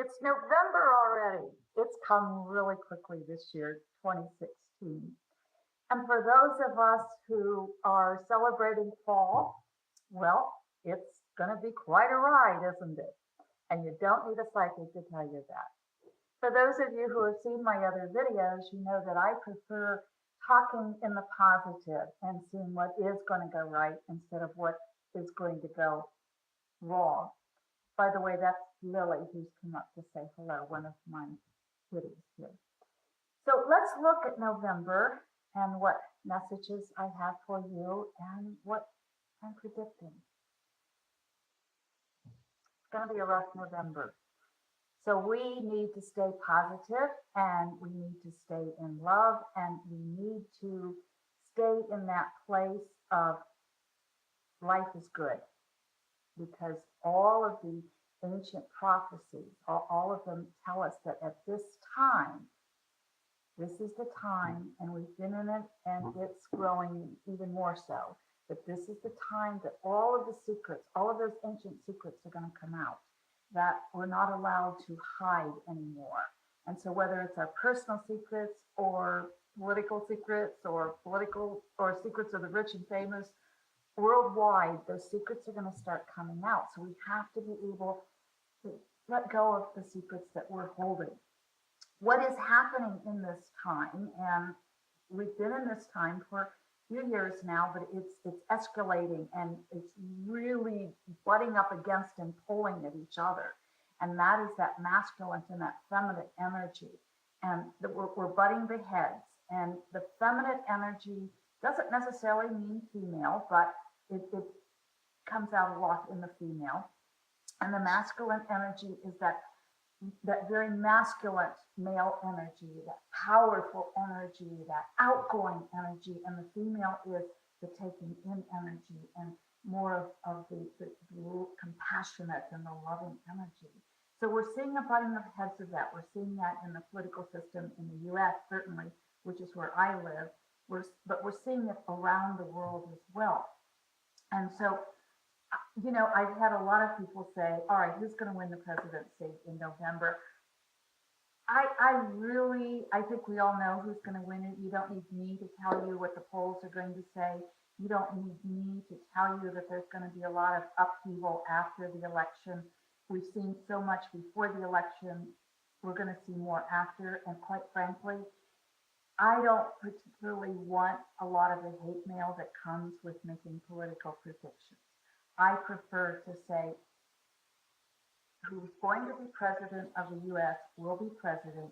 It's November already. It's come really quickly this year, 2016. And for those of us who are celebrating fall, well, it's going to be quite a ride, isn't it? And you don't need a psychic to tell you that. For those of you who have seen my other videos, you know that I prefer talking in the positive and seeing what is going to go right instead of what is going to go wrong. By the way, that's Lily who's come up to say hello, one of my kitties here. So let's look at November and what messages I have for you and what I'm predicting. It's going to be a rough November. So we need to stay positive and we need to stay in love and we need to stay in that place of life is good, because all of the ancient prophecies, all of them tell us that at this time, this is the time, and we've been in it, and it's growing even more so, that this is the time that all of the secrets, all of those ancient secrets are going to come out, that we're not allowed to hide anymore. And so whether it's our personal secrets or political secrets or secrets of the rich and famous, worldwide, those secrets are going to start coming out. So we have to be able to let go of the secrets that we're holding. What is happening in this time, and we've been in this time for a few years now, but it's escalating and it's really butting up against and pulling at each other. And that is that masculine and that feminine energy. And we're butting the heads. And the feminine energy doesn't necessarily mean female, but it comes out a lot in the female. And the masculine energy is that very masculine male energy, that powerful energy, that outgoing energy. And the female is the taking in energy and more of the compassionate and the loving energy. So we're seeing a butting of heads of that. We're seeing that in the political system in the US, certainly, which is where I live. But we're seeing it around the world as well. And so, you know, I've had a lot of people say, all right, who's going to win the presidency in November? I think we all know who's going to win it. You don't need me to tell you what the polls are going to say. You don't need me to tell you that there's going to be a lot of upheaval after the election. We've seen so much before the election. We're going to see more after. And quite frankly, I don't particularly want a lot of the hate mail that comes with making political predictions. I prefer to say who's going to be president of the US will be president,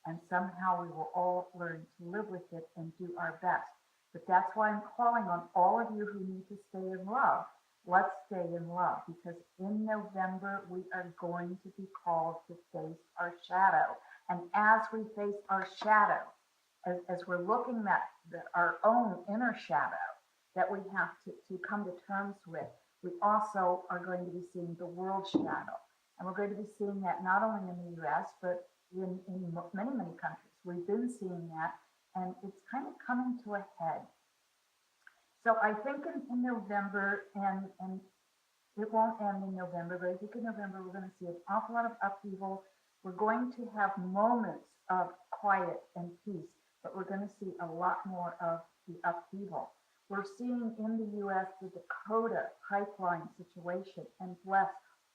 and somehow we will all learn to live with it and do our best. But that's why I'm calling on all of you who need to stay in love. Let's stay in love, because in November we are going to be called to face our shadow. And as we face our shadow, as we're looking at our own inner shadow that we have to come to terms with, we also are going to be seeing the world shadow. And we're going to be seeing that not only in the US, but in many, many countries. We've been seeing that, and it's kind of coming to a head. So I think in November, and it won't end in November, but I think in November we're going to see an awful lot of upheaval. We're going to have moments of quiet and peace, but we're going to see a lot more of the upheaval. We're seeing in the US the Dakota pipeline situation, and bless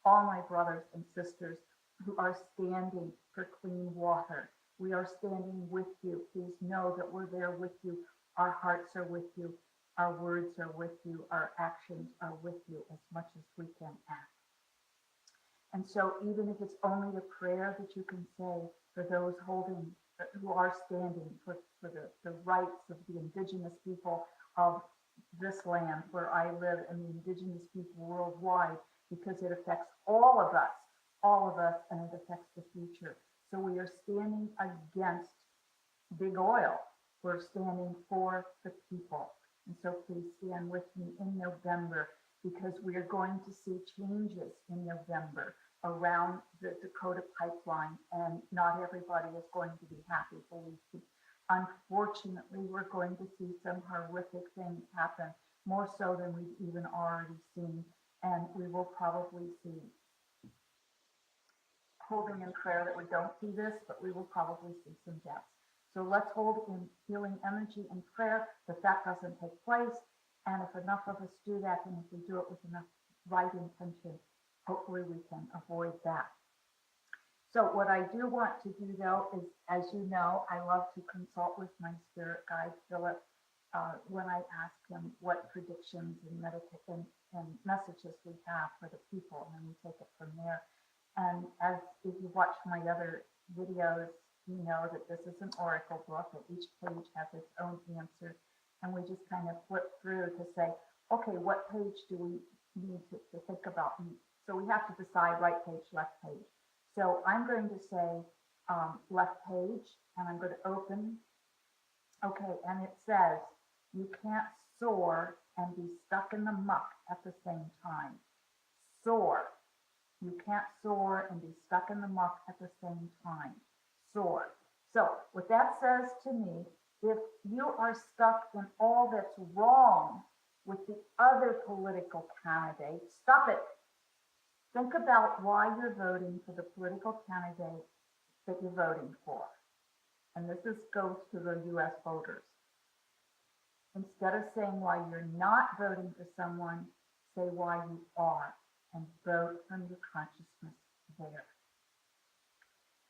all my brothers and sisters who are standing for clean water. We are standing with you. Please know that we're there with you. Our hearts are with you. Our words are with you. Our actions are with you as much as we can act. And so even if it's only a prayer that you can say for those who are standing for the rights of the indigenous people of this land where I live, and the indigenous people worldwide, because it affects all of us, and it affects the future. So we are standing against big oil. We're standing for the people. And so please stand with me in November, because we are going to see changes in November around the Dakota pipeline, and not everybody is going to be happy, believe me. Unfortunately, we're going to see some horrific things happen, more so than we've even already seen, and we will probably see holding in prayer that we don't see this, but we will probably see some deaths. So let's hold in healing energy and prayer that that doesn't take place. And if enough of us do that, and if we do it with enough right intention, hopefully we can avoid that. So what I do want to do though is, as you know, I love to consult with my spirit guide, Philip, when I ask him what predictions and messages we have for the people, and then we take it from there. And as if you watch my other videos, you know that this is an oracle book, that each page has its own answer, and we just kind of flip through to say, okay, what page do we need to think about? And so we have to decide right page, left page. So I'm going to say left page, and I'm going to open. Okay, and it says, you can't soar and be stuck in the muck at the same time. Soar. You can't soar and be stuck in the muck at the same time. Soar. So what that says to me, if you are stuck in all that's wrong with the other political candidate, stop it. Think about why you're voting for the political candidate that you're voting for. And this goes to the US voters. Instead of saying why you're not voting for someone, say why you are, and vote from your consciousness there.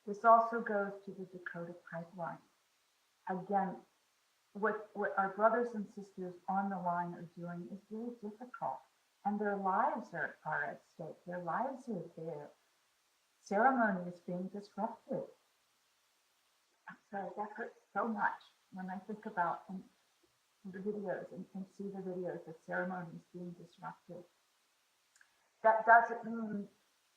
This also goes to the Dakota pipeline. Again, what our brothers and sisters on the line are doing is very difficult, and their lives are at stake. Their lives are there. Ceremony is being disrupted. I'm sorry, that hurts so much when I think about the videos and see the videos of ceremonies being disrupted. That doesn't mean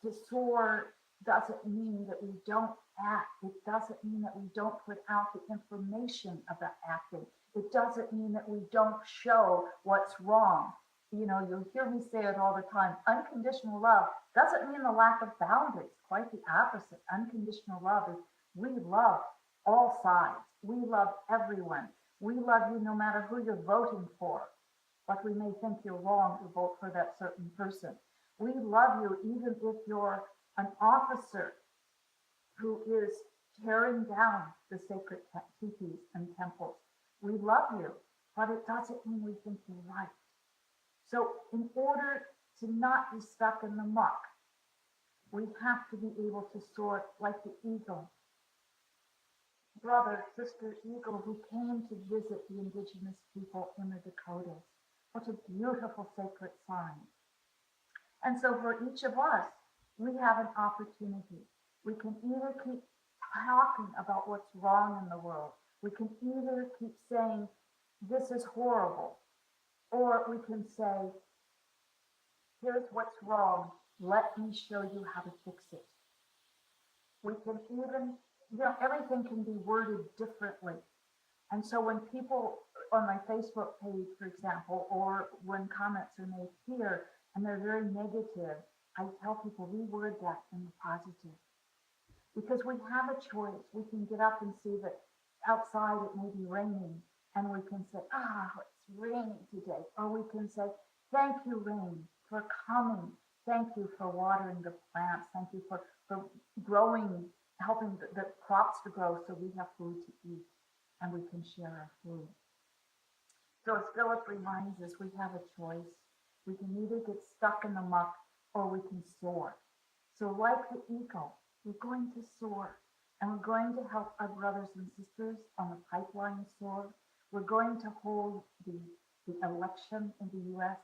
to soar, doesn't mean that we don't act. It doesn't mean that we don't put out the information about acting. It doesn't mean that we don't show what's wrong. You know, you'll hear me say it all the time. Unconditional love doesn't mean the lack of boundaries. Quite the opposite. Unconditional love is we love all sides. We love everyone. We love you no matter who you're voting for. But we may think you're wrong to vote for that certain person. We love you even if you're an officer who is tearing down the sacred teepees and temples. We love you, but it doesn't mean we think you're right. So in order to not be stuck in the muck, we have to be able to soar like the eagle. Brother, sister eagle who came to visit the indigenous people in the Dakotas. What a beautiful sacred sign. And so for each of us, we have an opportunity. We can either keep talking about what's wrong in the world. We can either keep saying, this is horrible. Or we can say, here's what's wrong. Let me show you how to fix it. We can even, everything can be worded differently. And so when people on my Facebook page, for example, or when comments are made here, and they're very negative, I tell people reword that in the positive. Because we have a choice. We can get up and see that outside it may be raining, and we can say, it's raining today. Or we can say, thank you, rain, for coming. Thank you for watering the plants. Thank you for growing, helping the crops to grow so we have food to eat, and we can share our food. So as Philip reminds us, we have a choice. We can either get stuck in the muck or we can soar. So like the eagle, we're going to soar, and we're going to help our brothers and sisters on the pipeline soar. We're going to hold the election in the US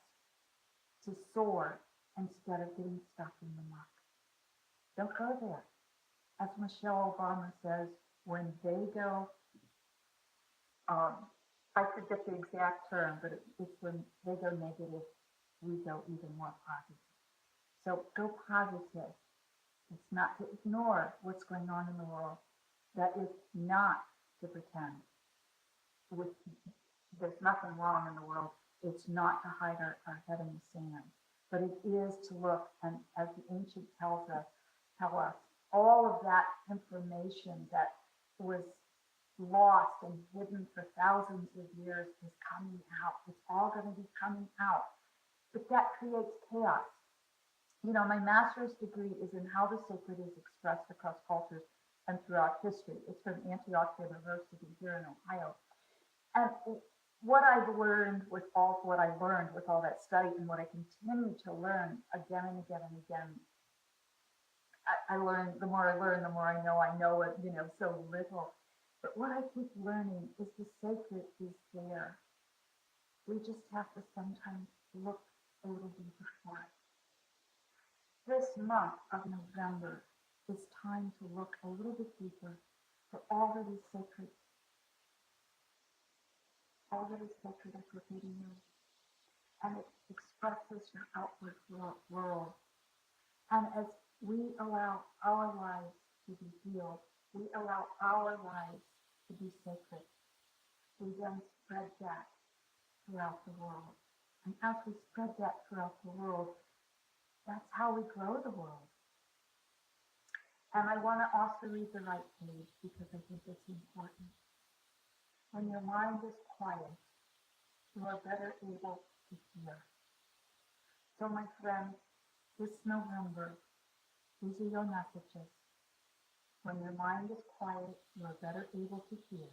to soar instead of getting stuck in the muck. Don't go there. As Michelle Obama says, when they go, I forget the exact term, but it's when they go negative, we go even more positive. So go positive. It's not to ignore what's going on in the world. That is not to pretend. There's nothing wrong in the world. It's not to hide our head in the sand. But it is to look, and as the ancient tell us, all of that information that was lost and hidden for thousands of years is coming out. It's all going to be coming out. But that creates chaos. My master's degree is in how the sacred is expressed across cultures and throughout history. It's from Antioch University here in Ohio. And what I've learned with all that study and what I continue to learn again and again and again, I learn, the more I learn, the more I know it, so little. But what I keep learning is the sacred is there. We just have to sometimes look a little deeper for it. This month of November is time to look a little bit deeper for all that is sacred, all that is sacred is within you. And it expresses your outward world. And as we allow our lives to be healed, we allow our lives to be sacred, we then spread that throughout the world. And as we spread that throughout the world, that's how we grow the world. And I want to also read the right page because I think it's important. When your mind is quiet, you are better able to hear. So my friends, this November, these are your messages. When your mind is quiet, you are better able to hear.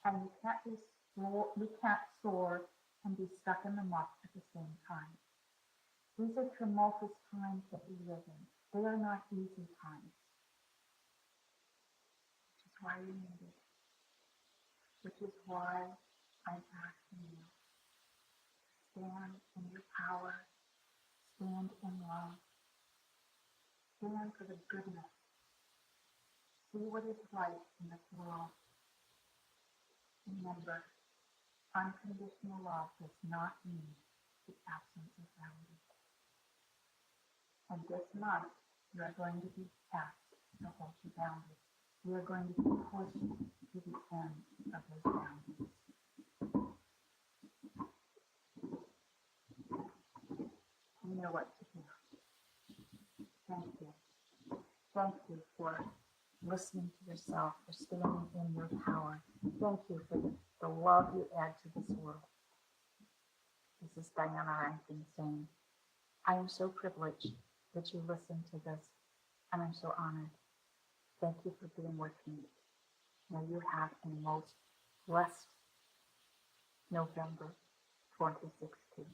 And you can't soar and be stuck in the muck at the same time. These are tumultuous times that we live in. They are not easy times. Which is why you need it. Which is why I'm asking you, stand in your power, stand in love, stand for the goodness. See what is right in this world. Remember, unconditional love does not mean the absence of boundaries. And this month, you are going to be asked to hold your boundaries. You are going to be pushed to the end of those boundaries. You know what to do. Thank you. Thank you for listening to yourself, for standing in your power. Thank you for the love you add to this world. This is Diana Rankin saying, I am so privileged that you listened to this, and I'm so honored. Thank you for being with me. May you have a most blessed November 2016.